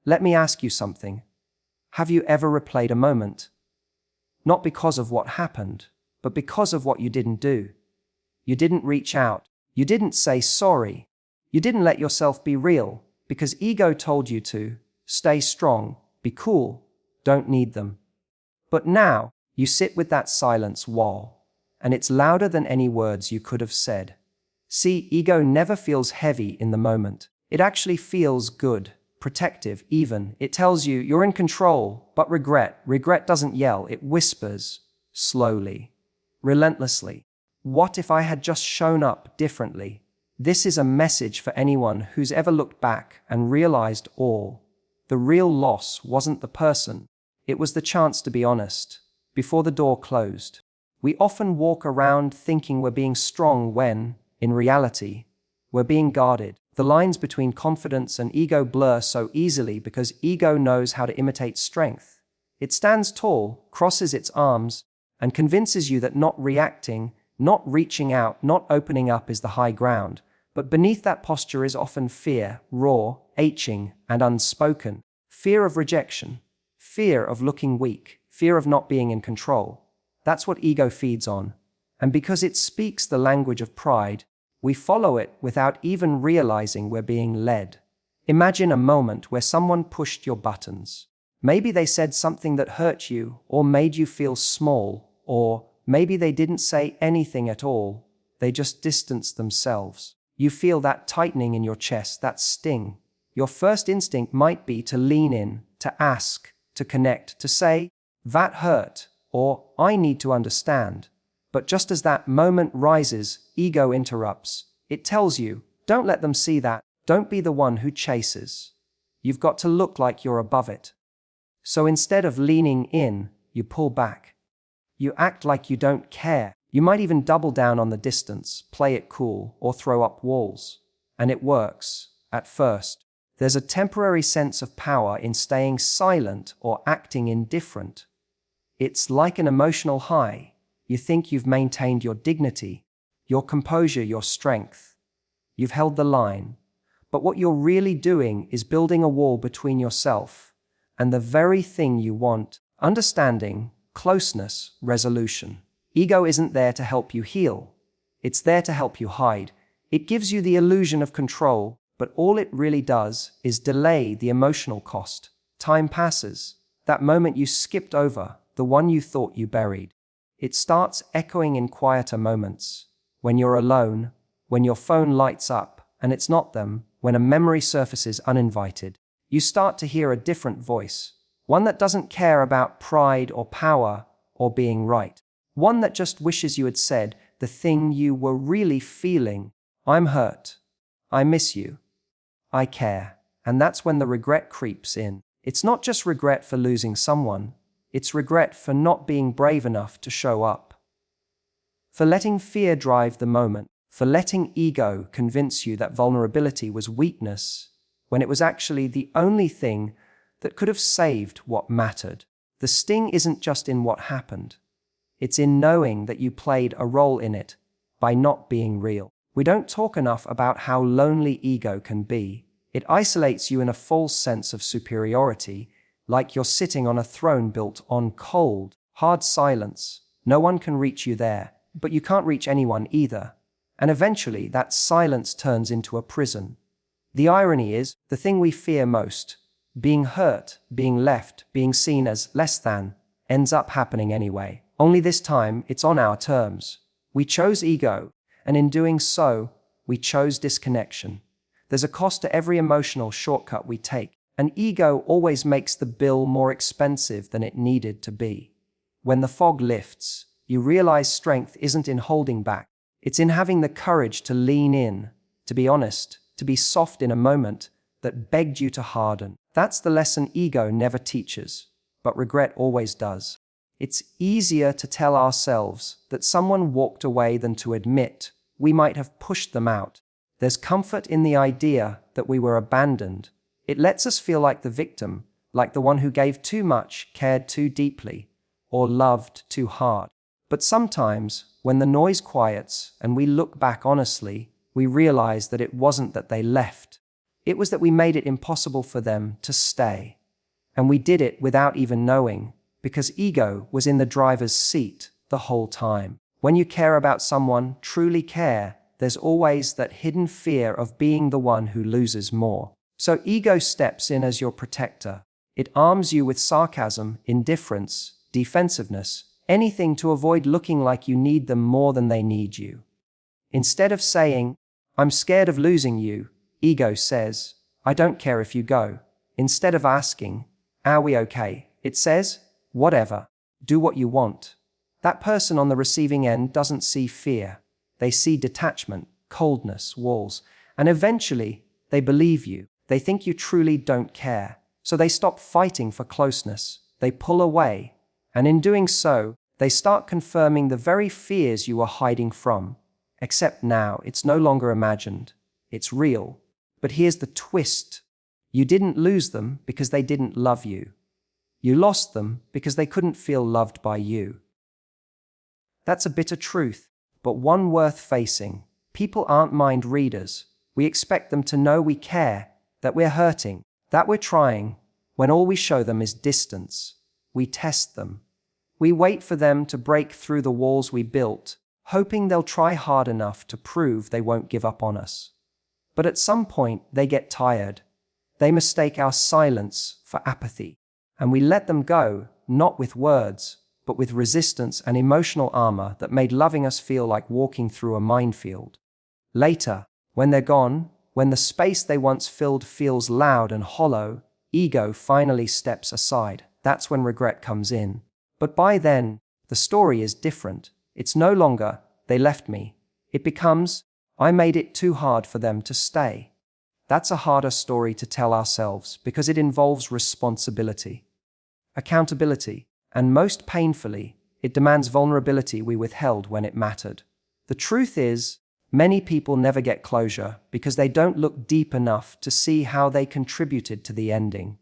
Let me ask you something. Have you ever replayed a moment? Not because of what happened, but because of what you didn't do. You didn't reach out. You didn't say sorry. You didn't let yourself be real because ego told you to. Stay strong, be cool, don't need them. But now, you sit with that silence wall, and it's louder than any words you could have said. See, ego never feels heavy in the moment. It actually feels good, protective even. It tells you you're in control, but regret doesn't yell, it whispers, slowly, relentlessly. What if I had just shown up differently? This is a message for anyone who's ever looked back and realized the real loss wasn't the person. It was the chance to be honest, before the door closed. We often walk around thinking we're being strong when, in reality, we're being guarded. The lines between confidence and ego blur so easily because ego knows how to imitate strength. It stands tall, crosses its arms, and convinces you that not reacting, not reaching out, not opening up is the high ground. But beneath that posture is often fear, raw, aching, and unspoken. Fear of rejection, fear of looking weak, fear of not being in control. That's what ego feeds on. And because it speaks the language of pride, we follow it without even realizing we're being led. Imagine a moment where someone pushed your buttons. Maybe they said something that hurt you, or made you feel small, or maybe they didn't say anything at all. They just distanced themselves. You feel that tightening in your chest, that sting. Your first instinct might be to lean in, to ask, to connect, to say, "That hurt," or "I need to understand." But just as that moment rises, ego interrupts. It tells you, don't let them see that. Don't be the one who chases. You've got to look like you're above it. So instead of leaning in, you pull back. You act like you don't care. You might even double down on the distance, play it cool, or throw up walls. And it works, at first. There's a temporary sense of power in staying silent or acting indifferent. It's like an emotional high. You think you've maintained your dignity, your composure, your strength. You've held the line. But what you're really doing is building a wall between yourself and the very thing you want: understanding, closeness, resolution. Ego isn't there to help you heal. It's there to help you hide. It gives you the illusion of control, but all it really does is delay the emotional cost. Time passes. That moment you skipped over, the one you thought you buried. It starts echoing in quieter moments. When you're alone, when your phone lights up, and it's not them, when a memory surfaces uninvited, you start to hear a different voice. One that doesn't care about pride or power or being right. One that just wishes you had said the thing you were really feeling. I'm hurt. I miss you. I care. And that's when the regret creeps in. It's not just regret for losing someone. It's regret for not being brave enough to show up. For letting fear drive the moment. For letting ego convince you that vulnerability was weakness, when it was actually the only thing that could have saved what mattered. The sting isn't just in what happened. It's in knowing that you played a role in it by not being real. We don't talk enough about how lonely ego can be. It isolates you in a false sense of superiority, like you're sitting on a throne built on cold, hard silence. No one can reach you there, but you can't reach anyone either. And eventually that silence turns into a prison. The irony is, the thing we fear most, being hurt, being left, being seen as less than, ends up happening anyway. Only this time, it's on our terms. We chose ego, and in doing so, we chose disconnection. There's a cost to every emotional shortcut we take, and ego always makes the bill more expensive than it needed to be. When the fog lifts, you realize strength isn't in holding back. It's in having the courage to lean in, to be honest, to be soft in a moment that begged you to harden. That's the lesson ego never teaches, but regret always does. It's easier to tell ourselves that someone walked away than to admit we might have pushed them out. There's comfort in the idea that we were abandoned. It lets us feel like the victim, like the one who gave too much, cared too deeply, or loved too hard. But sometimes, when the noise quiets and we look back honestly, we realize that it wasn't that they left. It was that we made it impossible for them to stay. And we did it without even knowing, because ego was in the driver's seat the whole time. When you care about someone, truly care, there's always that hidden fear of being the one who loses more. So ego steps in as your protector. It arms you with sarcasm, indifference, defensiveness, anything to avoid looking like you need them more than they need you. Instead of saying, "I'm scared of losing you," ego says, "I don't care if you go." Instead of asking, "Are we okay?" it says, "Whatever. Do what you want." That person on the receiving end doesn't see fear. They see detachment, coldness, walls, and eventually they believe you. They think you truly don't care. So they stop fighting for closeness. They pull away. And in doing so, they start confirming the very fears you were hiding from. Except now, it's no longer imagined. It's real. But here's the twist. You didn't lose them because they didn't love you. You lost them because they couldn't feel loved by you. That's a bitter truth, but one worth facing. People aren't mind readers. We expect them to know we care, that we're hurting, that we're trying, when all we show them is distance. We test them. We wait for them to break through the walls we built, hoping they'll try hard enough to prove they won't give up on us. But at some point, they get tired. They mistake our silence for apathy. And we let them go, not with words, but with resistance and emotional armor that made loving us feel like walking through a minefield. Later, when they're gone, when the space they once filled feels loud and hollow, ego finally steps aside. That's when regret comes in. But by then, the story is different. It's no longer, "They left me." It becomes, "I made it too hard for them to stay." That's a harder story to tell ourselves because it involves responsibility, accountability, and most painfully, it demands vulnerability we withheld when it mattered. The truth is, many people never get closure because they don't look deep enough to see how they contributed to the ending.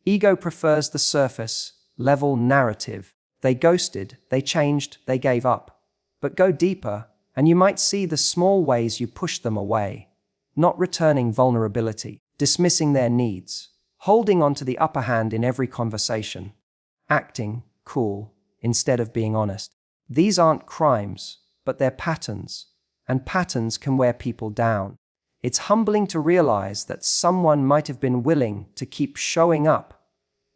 Ego prefers the surface, level narrative. They ghosted, they changed, they gave up. But go deeper, and you might see the small ways you pushed them away. Not returning vulnerability, dismissing their needs, holding on to the upper hand in every conversation, acting cool instead of being honest. These aren't crimes, but they're patterns, and patterns can wear people down. It's humbling to realize that someone might have been willing to keep showing up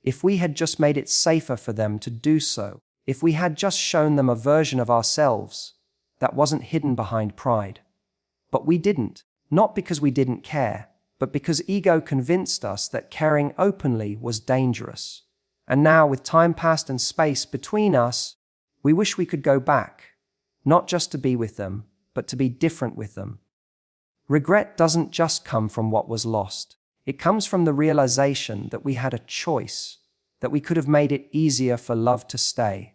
if we had just made it safer for them to do so, if we had just shown them a version of ourselves that wasn't hidden behind pride. But we didn't, not because we didn't care, but because ego convinced us that caring openly was dangerous. And now, with time past and space between us, we wish we could go back, not just to be with them, but to be different with them. Regret doesn't just come from what was lost. It comes from the realization that we had a choice, that we could have made it easier for love to stay.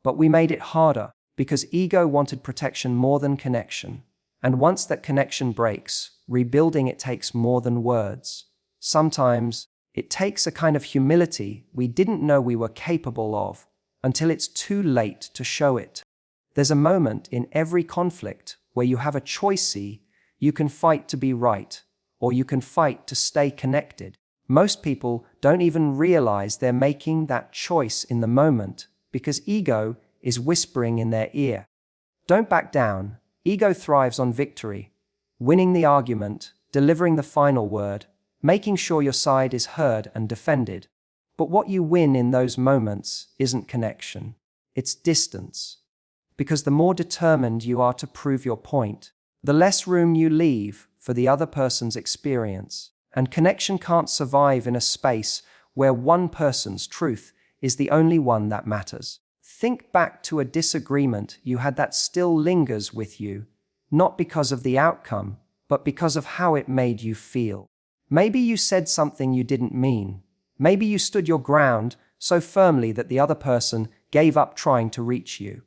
But we made it harder because ego wanted protection more than connection. And once that connection breaks, rebuilding it takes more than words. Sometimes, it takes a kind of humility we didn't know we were capable of until it's too late to show it. There's a moment in every conflict where you have a choice. You can fight to be right, or you can fight to stay connected. Most people don't even realize they're making that choice in the moment because ego is whispering in their ear. Don't back down. Ego thrives on victory, winning the argument, delivering the final word, making sure your side is heard and defended. But what you win in those moments isn't connection, it's distance. Because the more determined you are to prove your point, the less room you leave for the other person's experience. And connection can't survive in a space where one person's truth is the only one that matters. Think back to a disagreement you had that still lingers with you, not because of the outcome, but because of how it made you feel. Maybe you said something you didn't mean. Maybe you stood your ground so firmly that the other person gave up trying to reach you.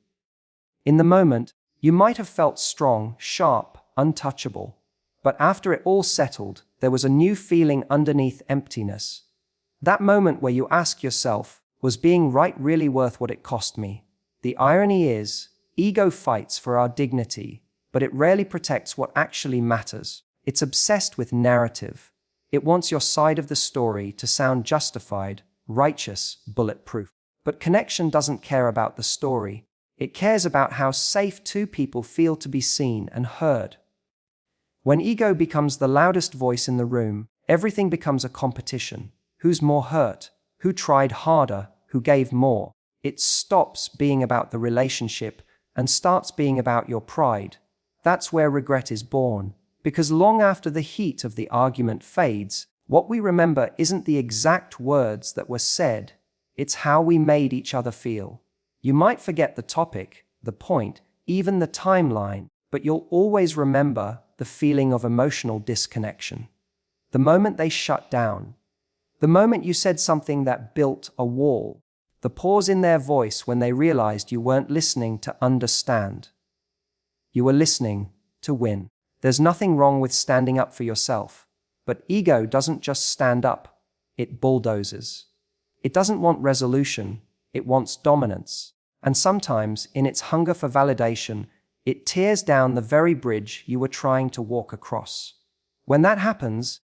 In the moment, you might have felt strong, sharp, untouchable. But after it all settled, there was a new feeling underneath emptiness. That moment where you ask yourself, was being right really worth what it cost me? The irony is, ego fights for our dignity, but it rarely protects what actually matters. It's obsessed with narrative. It wants your side of the story to sound justified, righteous, bulletproof. But connection doesn't care about the story. It cares about how safe two people feel to be seen and heard. When ego becomes the loudest voice in the room, everything becomes a competition. Who's more hurt? Who tried harder? Who gave more? It stops being about the relationship and starts being about your pride. That's where regret is born. Because long after the heat of the argument fades, what we remember isn't the exact words that were said, it's how we made each other feel. You might forget the topic, the point, even the timeline, but you'll always remember the feeling of emotional disconnection. The moment they shut down. The moment you said something that built a wall. The pause in their voice when they realized you weren't listening to understand. You were listening to win. There's nothing wrong with standing up for yourself, but ego doesn't just stand up, it bulldozes. It doesn't want resolution, it wants dominance. And sometimes, in its hunger for validation, it tears down the very bridge you were trying to walk across. When that happens,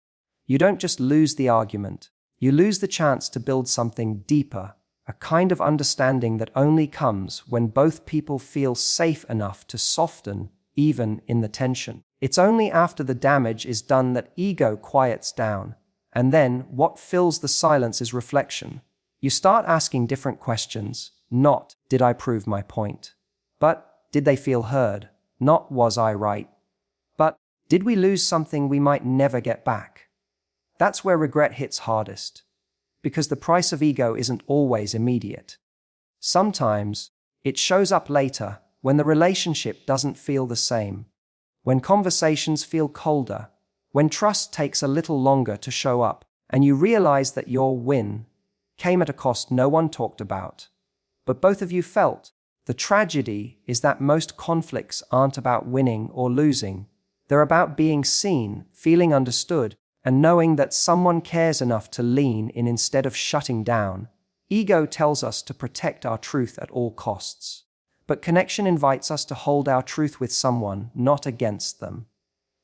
you don't just lose the argument, you lose the chance to build something deeper, a kind of understanding that only comes when both people feel safe enough to soften, even in the tension. It's only after the damage is done that ego quiets down, and then what fills the silence is reflection. You start asking different questions, not, did I prove my point? But, did they feel heard? Not, was I right? But, did we lose something we might never get back? That's where regret hits hardest. Because the price of ego isn't always immediate. Sometimes, it shows up later, when the relationship doesn't feel the same. When conversations feel colder, when trust takes a little longer to show up, and you realize that your win came at a cost no one talked about, but both of you felt. The tragedy is that most conflicts aren't about winning or losing. They're about being seen, feeling understood, and knowing that someone cares enough to lean in instead of shutting down. Ego tells us to protect our truth at all costs. But connection invites us to hold our truth with someone, not against them.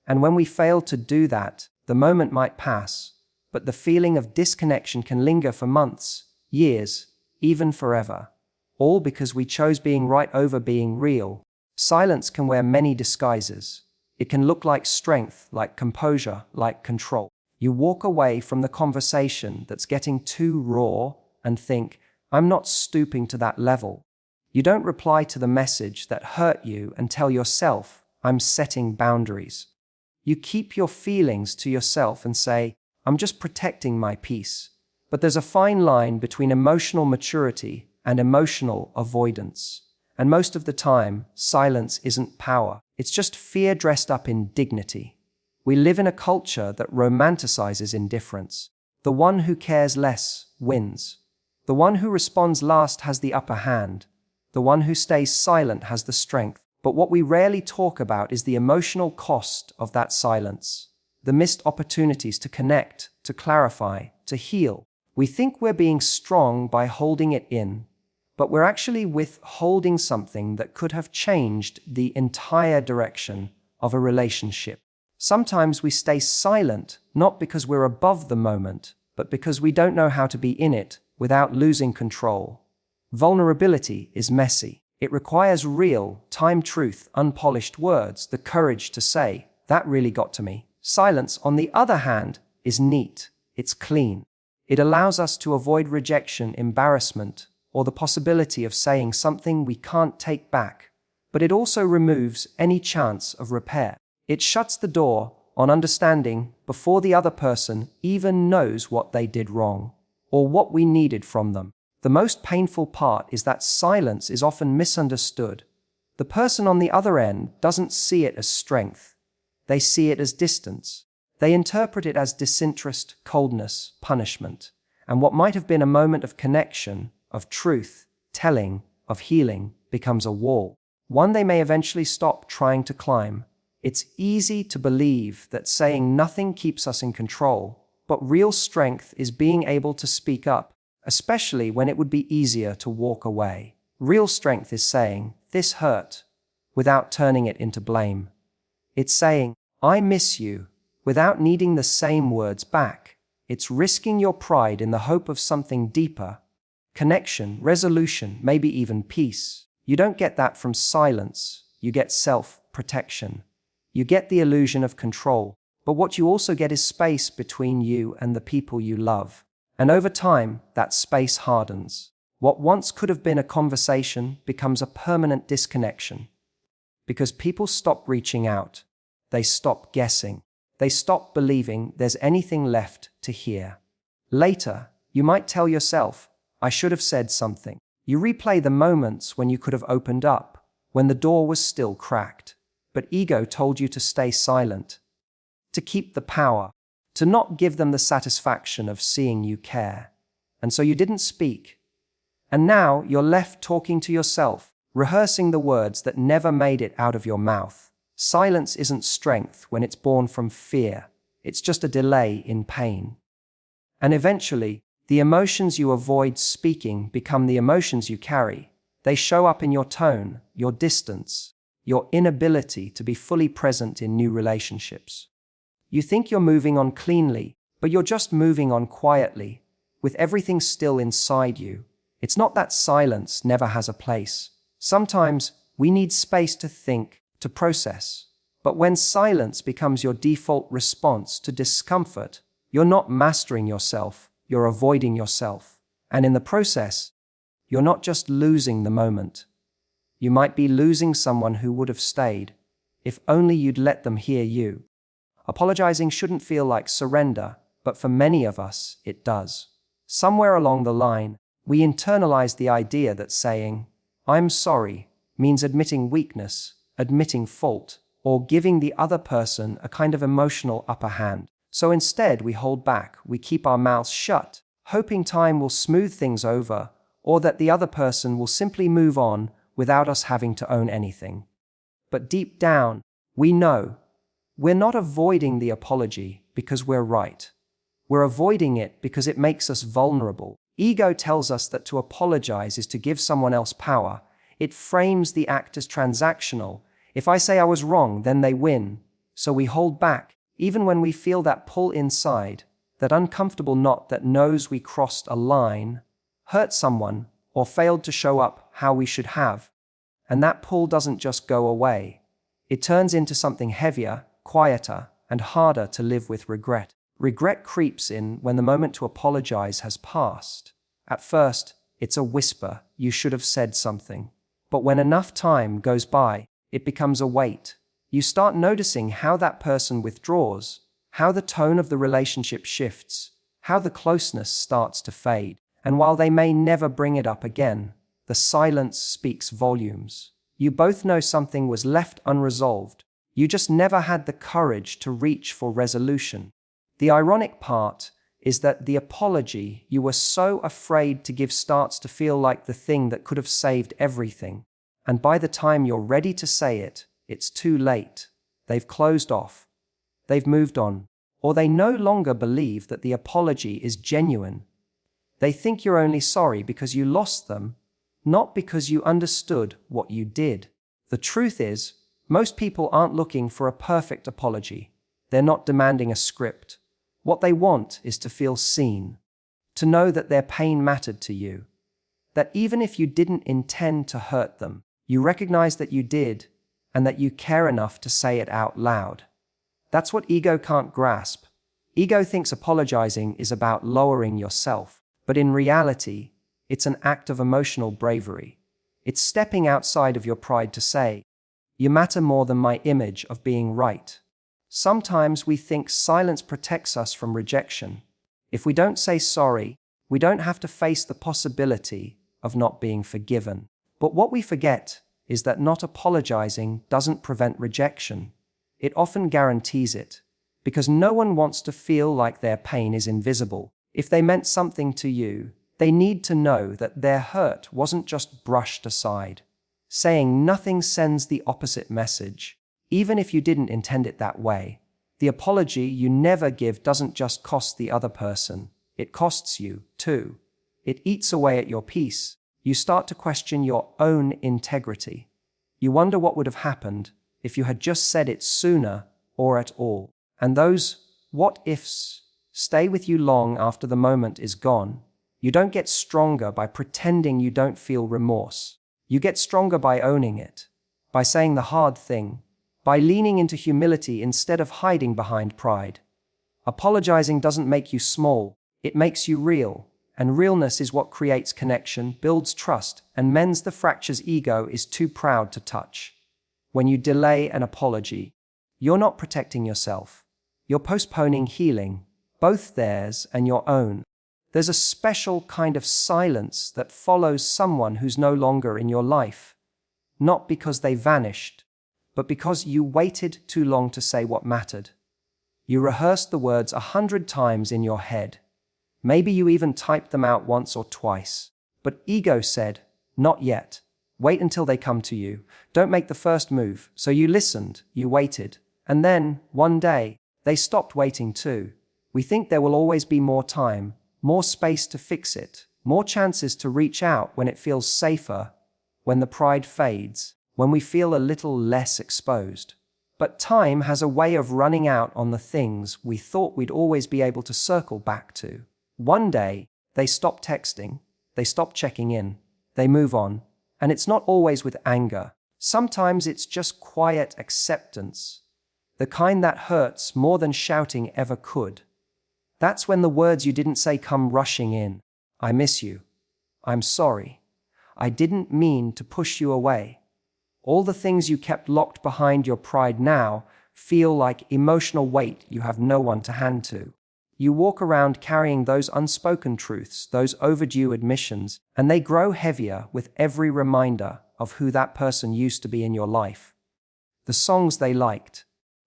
And when we fail to do that, the moment might pass, but the feeling of disconnection can linger for months, years, even forever. All because we chose being right over being real. Silence can wear many disguises. It can look like strength, like composure, like control. You walk away from the conversation that's getting too raw and think, I'm not stooping to that level. You don't reply to the message that hurt you and tell yourself, I'm setting boundaries. You keep your feelings to yourself and say, I'm just protecting my peace. But there's a fine line between emotional maturity and emotional avoidance. And most of the time, silence isn't power. It's just fear dressed up in dignity. We live in a culture that romanticizes indifference. The one who cares less wins. The one who responds last has the upper hand. The one who stays silent has the strength. But what we rarely talk about is the emotional cost of that silence. The missed opportunities to connect, to clarify, to heal. We think we're being strong by holding it in, but we're actually withholding something that could have changed the entire direction of a relationship. Sometimes we stay silent, not because we're above the moment, but because we don't know how to be in it without losing control. Vulnerability is messy. It requires real, time truth, unpolished words, the courage to say, that really got to me. Silence, on the other hand, is neat. It's clean. It allows us to avoid rejection, embarrassment, or the possibility of saying something we can't take back. But it also removes any chance of repair. It shuts the door on understanding before the other person even knows what they did wrong, or what we needed from them. The most painful part is that silence is often misunderstood. The person on the other end doesn't see it as strength. They see it as distance. They interpret it as disinterest, coldness, punishment. And what might have been a moment of connection, of truth, telling, of healing, becomes a wall. One they may eventually stop trying to climb. It's easy to believe that saying nothing keeps us in control, but real strength is being able to speak up, especially when it would be easier to walk away. Real strength is saying, this hurt, without turning it into blame. It's saying, I miss you, without needing the same words back. It's risking your pride in the hope of something deeper. Connection, resolution, maybe even peace. You don't get that from silence. You get self-protection. You get the illusion of control. But what you also get is space between you and the people you love. And over time, that space hardens. What once could have been a conversation becomes a permanent disconnection. Because people stop reaching out. They stop guessing. They stop believing there's anything left to hear. Later, you might tell yourself, I should have said something. You replay the moments when you could have opened up, when the door was still cracked. But ego told you to stay silent, to keep the power, to not give them the satisfaction of seeing you care. And so you didn't speak. And now you're left talking to yourself, rehearsing the words that never made it out of your mouth. Silence isn't strength when it's born from fear. It's just a delay in pain. And eventually, the emotions you avoid speaking become the emotions you carry. They show up in your tone, your distance, your inability to be fully present in new relationships. You think you're moving on cleanly, but you're just moving on quietly, with everything still inside you. It's not that silence never has a place. Sometimes we need space to think, to process. But when silence becomes your default response to discomfort, you're not mastering yourself, you're avoiding yourself. And in the process, you're not just losing the moment. You might be losing someone who would have stayed, if only you'd let them hear you. Apologizing shouldn't feel like surrender, but for many of us, it does. Somewhere along the line, we internalize the idea that saying, I'm sorry, means admitting weakness, admitting fault, or giving the other person a kind of emotional upper hand. So instead, we hold back, we keep our mouths shut, hoping time will smooth things over, or that the other person will simply move on without us having to own anything. But deep down, we know we're not avoiding the apology because we're right. We're avoiding it because it makes us vulnerable. Ego tells us that to apologize is to give someone else power. It frames the act as transactional. If I say I was wrong, then they win. So we hold back, even when we feel that pull inside, that uncomfortable knot that knows we crossed a line, hurt someone, or failed to show up how we should have. And that pull doesn't just go away. It turns into something heavier, quieter, and harder to live with regret. Regret creeps in when the moment to apologize has passed. At first, it's a whisper, you should have said something. But when enough time goes by, it becomes a weight. You start noticing how that person withdraws, how the tone of the relationship shifts, how the closeness starts to fade. And while they may never bring it up again, the silence speaks volumes. You both know something was left unresolved. You just never had the courage to reach for resolution. The ironic part is that the apology you were so afraid to give starts to feel like the thing that could have saved everything. And by the time you're ready to say it, it's too late. They've closed off. They've moved on. Or they no longer believe that the apology is genuine. They think you're only sorry because you lost them, not because you understood what you did. The truth is, most people aren't looking for a perfect apology. They're not demanding a script. What they want is to feel seen, to know that their pain mattered to you, that even if you didn't intend to hurt them, you recognize that you did, and that you care enough to say it out loud. That's what ego can't grasp. Ego thinks apologizing is about lowering yourself, but in reality, it's an act of emotional bravery. It's stepping outside of your pride to say, you matter more than my image of being right. Sometimes we think silence protects us from rejection. If we don't say sorry, we don't have to face the possibility of not being forgiven. But what we forget is that not apologizing doesn't prevent rejection. It often guarantees it, because no one wants to feel like their pain is invisible. If they meant something to you, they need to know that their hurt wasn't just brushed aside. Saying nothing sends the opposite message, even if you didn't intend it that way. The apology you never give doesn't just cost the other person, it costs you, too. It eats away at your peace. You start to question your own integrity. You wonder what would have happened if you had just said it sooner or at all. And those what ifs stay with you long after the moment is gone. You don't get stronger by pretending you don't feel remorse. You get stronger by owning it, by saying the hard thing, by leaning into humility instead of hiding behind pride. Apologizing doesn't make you small, it makes you real, and realness is what creates connection, builds trust, and mends the fractures ego is too proud to touch. When you delay an apology, you're not protecting yourself. You're postponing healing, both theirs and your own. There's a special kind of silence that follows someone who's no longer in your life, not because they vanished, but because you waited too long to say what mattered. You rehearsed the words 100 times in your head. Maybe you even typed them out once or twice. But ego said, not yet. Wait until they come to you. Don't make the first move. So you listened, you waited. And then, one day, they stopped waiting too. We think there will always be more time, more space to fix it, more chances to reach out when it feels safer, when the pride fades, when we feel a little less exposed. But time has a way of running out on the things we thought we'd always be able to circle back to. One day, they stop texting, they stop checking in, they move on, and it's not always with anger. Sometimes it's just quiet acceptance, the kind that hurts more than shouting ever could. That's when the words you didn't say come rushing in. I miss you. I'm sorry. I didn't mean to push you away. All the things you kept locked behind your pride now feel like emotional weight you have no one to hand to. You walk around carrying those unspoken truths, those overdue admissions, and they grow heavier with every reminder of who that person used to be in your life. The songs they liked,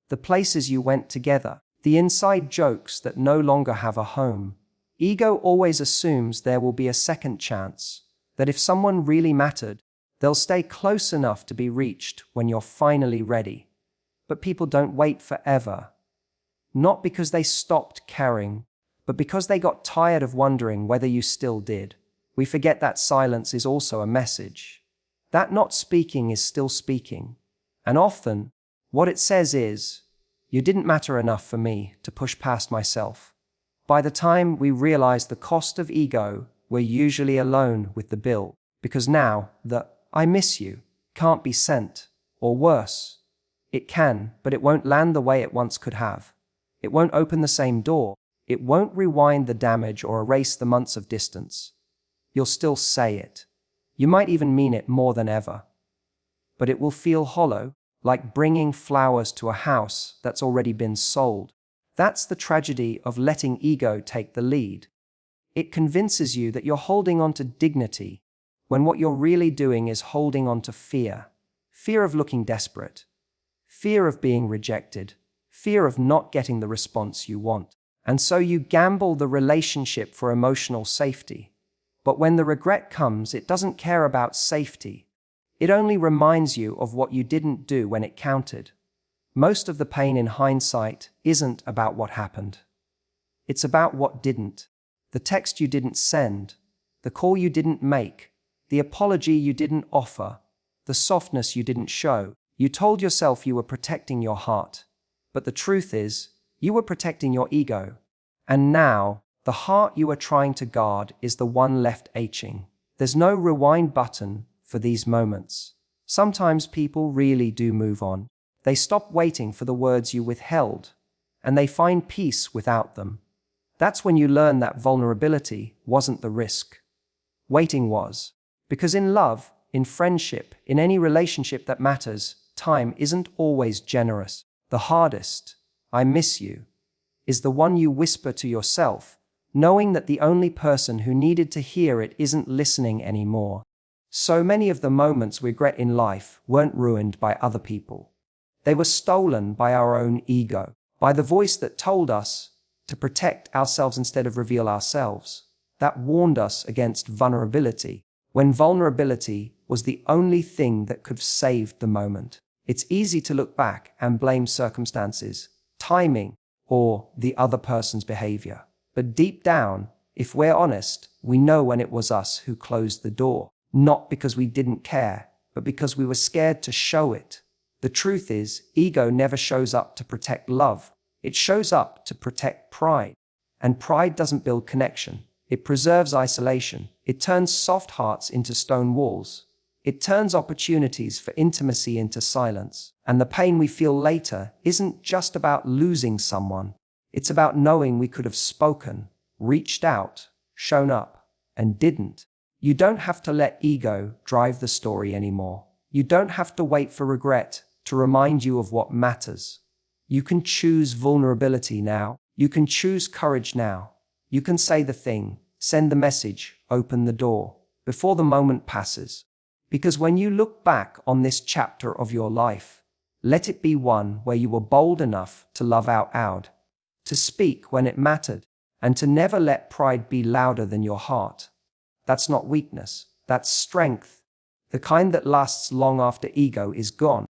the places you went together, the inside jokes that no longer have a home. Ego always assumes there will be a second chance, that if someone really mattered, they'll stay close enough to be reached when you're finally ready. But people don't wait forever. Not because they stopped caring, but because they got tired of wondering whether you still did. We forget that silence is also a message. That not speaking is still speaking. And often, what it says is, you didn't matter enough for me to push past myself. By the time we realize the cost of ego, we're usually alone with the bill, because now the I miss you can't be sent, or worse. It can, but it won't land the way it once could have. It won't open the same door. It won't rewind the damage or erase the months of distance. You'll still say it. You might even mean it more than ever. But it will feel hollow, like bringing flowers to a house that's already been sold. That's the tragedy of letting ego take the lead. It convinces you that you're holding on to dignity, when what you're really doing is holding on to fear. Fear of looking desperate. Fear of being rejected. Fear of not getting the response you want. And so you gamble the relationship for emotional safety. But when the regret comes, it doesn't care about safety. It only reminds you of what you didn't do when it counted. Most of the pain in hindsight isn't about what happened. It's about what didn't. The text you didn't send, the call you didn't make, the apology you didn't offer, the softness you didn't show. You told yourself you were protecting your heart. But the truth is, you were protecting your ego. And now, the heart you are trying to guard is the one left aching. There's no rewind button for these moments. Sometimes people really do move on. They stop waiting for the words you withheld, and they find peace without them. That's when you learn that vulnerability wasn't the risk. Waiting was. Because in love, in friendship, in any relationship that matters, time isn't always generous. The hardest, I miss you, is the one you whisper to yourself, knowing that the only person who needed to hear it isn't listening anymore. So many of the moments we regret in life weren't ruined by other people. They were stolen by our own ego, by the voice that told us to protect ourselves instead of reveal ourselves, that warned us against vulnerability, when vulnerability was the only thing that could have saved the moment. It's easy to look back and blame circumstances, timing, or the other person's behavior. But deep down, if we're honest, we know when it was us who closed the door, not because we didn't care, but because we were scared to show it. The truth is, ego never shows up to protect love. It shows up to protect pride. And pride doesn't build connection. It preserves isolation. It turns soft hearts into stone walls. It turns opportunities for intimacy into silence. And the pain we feel later isn't just about losing someone. It's about knowing we could have spoken, reached out, shown up, and didn't. You don't have to let ego drive the story anymore. You don't have to wait for regret to remind you of what matters. You can choose vulnerability now. You can choose courage now. You can say the thing, send the message, open the door, before the moment passes. Because when you look back on this chapter of your life, let it be one where you were bold enough to love out loud, to speak when it mattered, and to never let pride be louder than your heart. That's not weakness, that's strength, the kind that lasts long after ego is gone.